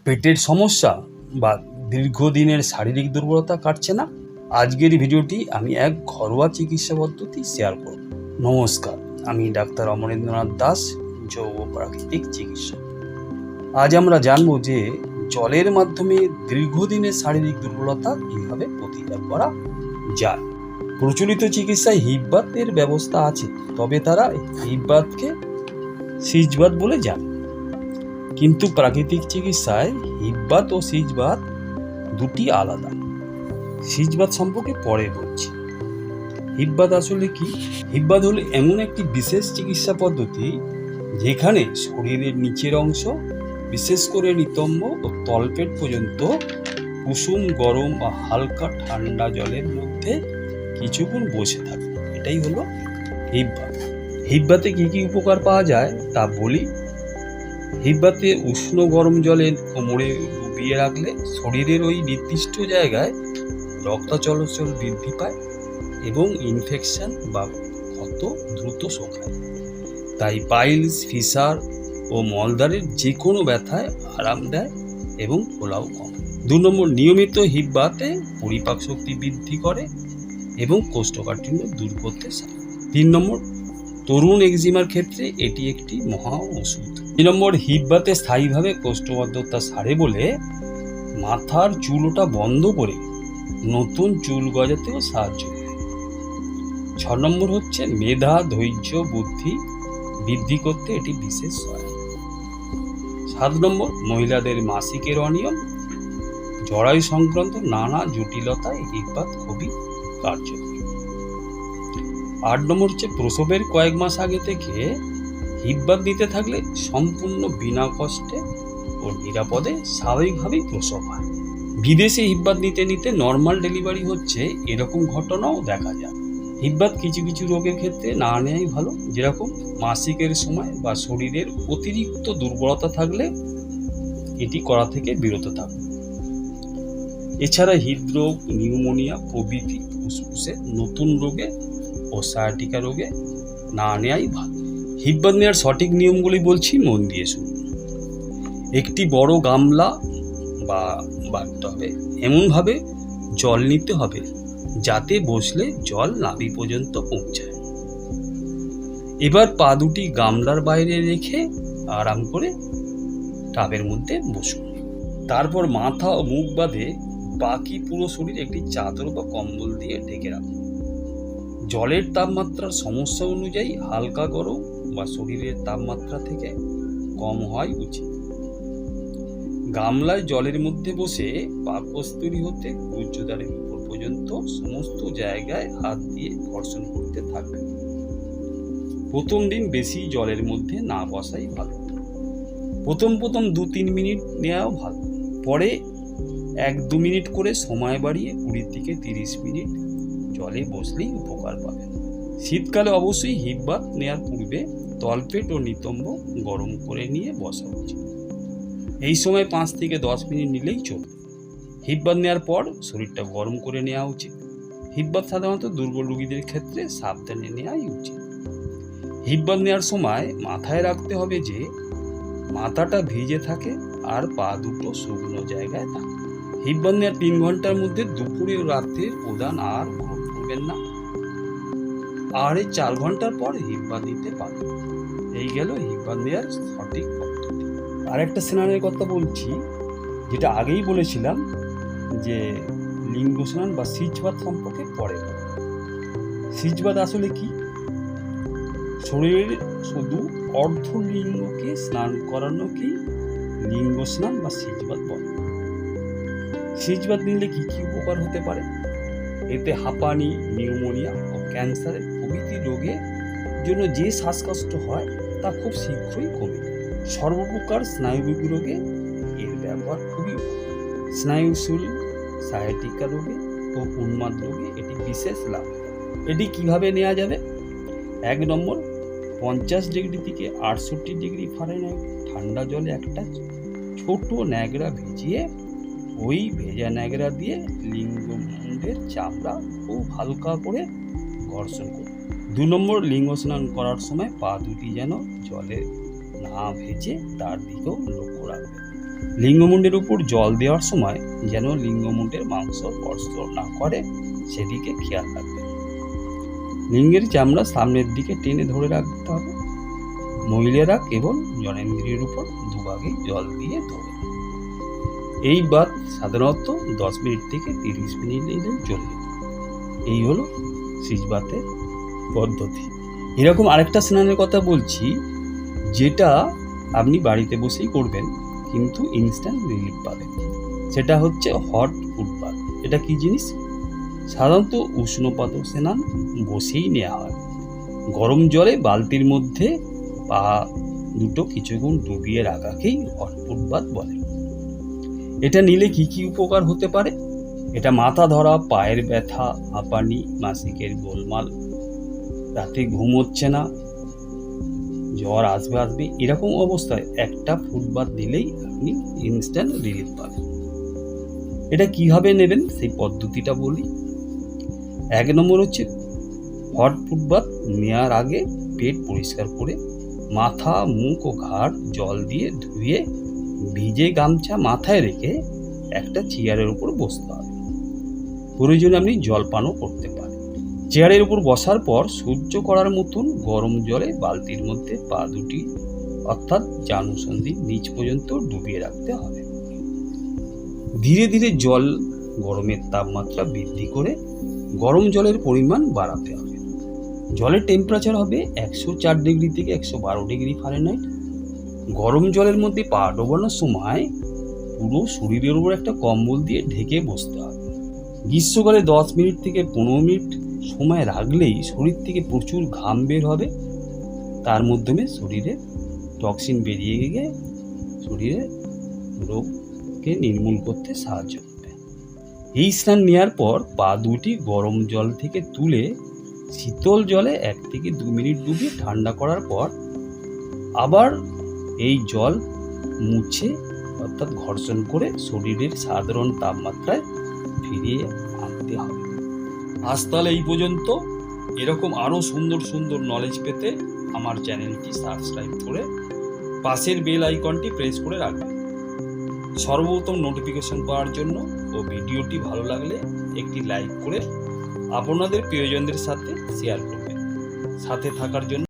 পেটের সমস্যা বা দীর্ঘদিনের শারীরিক দুর্বলতা কাটছে না? আজকের ভিডিওটি আমি এক ঘরোয়া চিকিৎসা পদ্ধতি শেয়ার করব। নমস্কার, আমি ডাক্তার অমরেন্দ্রনাথ দাস, যোগ ও প্রাকৃতিক চিকিৎসক। আজ আমরা জানবো যে জলের মাধ্যমে দীর্ঘদিনের শারীরিক দুর্বলতা কীভাবে প্রতিকার করা যায়। প্রচলিত চিকিৎসায় হিপবাতের ব্যবস্থা আছে, তবে তারা হিপবাতকে সিজবাত বলে জানে। কিন্তু প্রাকৃতিক চিকিৎসায় হিপবাত ও সিজবাত দুটি আলাদা। সিজবাত সম্পর্কে পরে বলছি। হিপবাত আসলে কি? হিপবাত হলো এমন একটি বিশেষ চিকিৎসা পদ্ধতি যেখানে শরীরের নিচের অংশ, বিশেষ করে নিতম্ব ও তলপেট পর্যন্ত কুসুম গরম বা হালকা ঠান্ডা জলের মধ্যে কিছুক্ষণ বসে থাকে। এটাই হলো হিপবাত। হিপবাতে কি কি উপকার পাওয়া যায় তা বলি। হিপবাতে উষ্ণ গরম জলে কোমরে ডুবিয়ে রাখলে শরীরের ওই নির্দিষ্ট জায়গায় রক্ত চলাচল বৃদ্ধি পায় এবং ইনফেকশন বা ক্ষত দ্রুত শোকায়। তাই পাইলস, ফিসার ও মলদ্বারের যে কোনো ব্যথায় আরাম দেয় এবং ফোলাও কম। 2 নম্বর, নিয়মিত হিপবাতে পরিপাক শক্তি বৃদ্ধি করে এবং কোষ্ঠকাঠিন্য দূর করতে সাহায্য। 3 নম্বর, তরুণ এক্সিমার ক্ষেত্রে এটি একটি মহা ওষুধ। 2 নম্বর, হিপবাতে স্থায়ীভাবে কোষ্ঠবদ্ধতা সারে বলে মাথার চুল ওঠা বন্ধ করে নতুন চুল গজাতেও সাহায্য করে। 6 নম্বর হচ্ছে মেধা, ধৈর্য, বুদ্ধি বৃদ্ধি করতে এটি বিশেষ সহায়ক। 7 নম্বর, মহিলাদের মাসিকের অনিয়ম, জরায়ু সংক্রান্ত নানা জটিলতায় হিপবাত খুবই কার্যকরী। 8 নম্বর হচ্ছে প্রসবের কয়েক মাস আগে থেকে হিপবাত দিতে থাকলে সম্পূর্ণ বিনা কষ্টে ও নিরাপদে স্বাভাবিকভাবেই প্রসব হয়। বিদেশে হিপবাত নিতে নিতে নর্মাল ডেলিভারি হচ্ছে, এরকম ঘটনাও দেখা যায়। হিপবাত কিছু কিছু রোগের ক্ষেত্রে না নেওয়াই ভালো, যেরকম মাসিকের সময় বা শরীরের অতিরিক্ত দুর্বলতা থাকলে এটি করা থেকে বিরত থাকুন। এছাড়া হৃদরোগ, নিউমোনিয়া প্রভৃতি ফুসফুসে নতুন রোগে ও সায়াটিকা রোগে না নেওয়াই ভালো। হিপবাত নেওয়ার সঠিক নিয়মগুলি বলছি, মন দিয়ে শুনুন। একটি বড় গামলা বা বাড়তে হবে, এমনভাবে জল নিতে হবে যাতে বসলে জল নাভি পর্যন্ত পৌঁছায়। এবার পা দুটি গামলার বাইরে রেখে আরাম করে টাবের মধ্যে বসুন। তারপর মাথা ও মুখ বাদে বাকি পুরো শরীর একটি চাদর বা কম্বল দিয়ে ঢেকে রাখুন। জলের তাপমাত্রার সমস্যা অনুযায়ী হালকা গরম বা শরীরের তাপমাত্রা থেকে কম হওয়াই উচিত। গামলায় জলের মধ্যে বসে পাকস্থলী হতে গুহ্যদ্বারের উপর পর্যন্ত সমস্ত জায়গায় হাত দিয়ে ঘর্ষণ করতে থাকবে। প্রথম দিন বেশি জলের মধ্যে না বসাই ভালো। প্রথম 2-3 মিনিট নেওয়াও ভালো, পরে 1-2 মিনিট করে সময় বাড়িয়ে 20 থেকে 30 মিনিট জলে বসলেই উপকার পাবেন। শীতকালে অবশ্যই হিপবাত নেওয়ার পূর্বে তলপেট ও নিতম্ব গরম করে নিয়ে বসা উচিত। এই সময় 5 থেকে 10 মিনিট নিলেই চলবে। হিপবাত নেওয়ার পর শরীরটা গরম করে নেওয়া উচিত। হিপবাত সাধারণত দুর্বল রোগীদের ক্ষেত্রে সাবধানে নেওয়াই উচিত। হিপবাত নেওয়ার সময় মাথায় রাখতে হবে যে মাথাটা ভিজে থাকে আর পা দুটো শুকনো জায়গায় থাকে। হিপবাত নেওয়ার 3 ঘন্টার মধ্যে দুপুরে ও রাত্রের প্রদান আর গ্রহণ করবেন না। আর এই 4 ঘন্টার পর হিপবাত দিতে পারেন। এই গেল হিপবাত নেওয়ার সঠিক পদ্ধতি। আর একটা স্নানের কথা বলছি, যেটা আগেই বলেছিলাম যে লিঙ্গ স্নান বা সিজবাত সম্পর্কে পরে। সিজবাত আসলে কি? শরীরের শুধু অর্ধলিঙ্গকে স্নান করানোকেই লিঙ্গ স্নান বা সিজবাত বলে। সিজবাত নিলে কি কি উপকার হতে পারে? এতে হাঁপানি, নিউমোনিয়া ও ক্যান্সারের প্রভৃতি রোগের জন্য যে শ্বাসকষ্ট হয় তা খুব শীঘ্রই কমে। সর্বপ্রকার স্নায়ুবিক রোগে এর ব্যবহার খুবই উপকারী। স্নায়ুশূল, সায়াটিকা রোগে ও উন্মাদ রোগে এটি বিশেষ লাভ। এটি কিভাবে নেওয়া যাবে? 1 নম্বর, 50 ডিগ্রি থেকে 68 ডিগ্রি ফারেনহাইট ঠান্ডা জলে একটা ছোট ন্যাকড়া ভিজিয়ে ওই ভেজা ন্যাকড়া দিয়ে লিঙ্গমুণ্ডের চামড়া খুব হালকা করে ঘর্ষণ করুন। 2 নম্বর, লিঙ্গ স্নান করার সময় পা দুটি যেন জলে না ভেজে তার দিকেও লক্ষ্য রাখবেন। লিঙ্গমুণ্ডের উপর জল দেওয়ার সময় যেন লিঙ্গমুণ্ডের মাংস স্পর্শ না করে সেদিকে খেয়াল রাখবেন। লিঙ্গের চামড়া সামনের দিকে টেনে ধরে রাখতে হবে। মহিলারা কেবল জনেন্দ্রিয়ের উপর দুভাগে জল দিয়ে ধরে। এই বাত সাধারণত 10 মিনিট থেকে 30 মিনিট চলবে। এই হলো শীষবাতের পদ্ধতি। এরকম আরেকটা স্নানের কথা বলছি, যেটা আপনি বাড়িতে বসেই করবেন কিন্তু ইনস্ট্যান্ট রিলিফ পাবেন। সেটা হচ্ছে হট ফুড বাথ। এটা কি জিনিস? সাধারণত উষ্ণপাত স্নান বসেই নেওয়া হয়। গরম জলে বালতির মধ্যে পা দুটো কিছুক্ষণ ডুবিয়ে রাখাকেই হট ফুড বাথ বলে। এটা নিলে কি কি উপকার হতে পারে? এটা মাথা ধরা, পায়ের ব্যথা, হাঁপানি, মাসিকের গোলমাল, রাতে ঘুম হচ্ছে না, জ্বর আসবে এরকম অবস্থায় একটা ফুড বাথ দিলেই আপনি ইনস্ট্যান্ট রিলিফ পাবেন। এটা কিভাবে নেবেন সেই পদ্ধতিটা বলি। 1 নম্বর হচ্ছে হট ফুড বাথ নেওয়ার আগে পেট পরিষ্কার করে মাথা, মুখ ও ঘাড় জল দিয়ে ধুয়ে ভিজে গামছা মাথায় রেখে একটা চেয়ারের উপর বসতে হবে। প্রয়োজনে আপনি জলপানও করতে পারেন। চেয়ারের উপর বসার পর সহ্য করার মতন গরম জলে বালতির মধ্যে পা দুটি অর্থাৎ জানুসন্ধির নিচ পর্যন্ত ডুবিয়ে রাখতে হবে। ধীরে ধীরে জল গরমের তাপমাত্রা বৃদ্ধি করে গরম জলের পরিমাণ বাড়াতে হবে। জলের টেম্পারেচার হবে 104 ডিগ্রি থেকে 112 ডিগ্রি ফারেনহাইট। গরম জলের মধ্যে পা ডোবানোর সময় পুরো শরীরের উপর একটা কম্বল দিয়ে ঢেকে বসতে হবে। গ্রীষ্মকালে 10 মিনিট থেকে 15 মিনিট সময় রাখলেই শরীর থেকে প্রচুর ঘাম বের হবে। তার মাধ্যমে শরীরে টক্সিন বেরিয়ে গিয়ে শরীরে রোগকে নির্মূল করতে সাহায্য করবে। এই স্নান নেওয়ার পর পা দুটি গরম জল থেকে তুলে শীতল জলে 1 থেকে 2 মিনিট ডুবিয়ে ঠান্ডা করার পর আবার এই জল মুছে অর্থাৎ ঘর্ষণ করে শরীরের সাধারণ তাপমাত্রায় ফিরিয়ে আনতে হবে। আজ তাহলে এই পর্যন্ত। এরকম আরও সুন্দর সুন্দর নলেজ পেতে আমার চ্যানেলটি সাবস্ক্রাইব করে পাশের বেল আইকনটি প্রেস করে রাখবেন সর্বপ্রথম নোটিফিকেশন পাওয়ার জন্য। ও ভিডিওটি ভালো লাগলে একটি লাইক করে আপনাদের প্রিয়জনদের সাথে শেয়ার করবেন। সাথে থাকার জন্য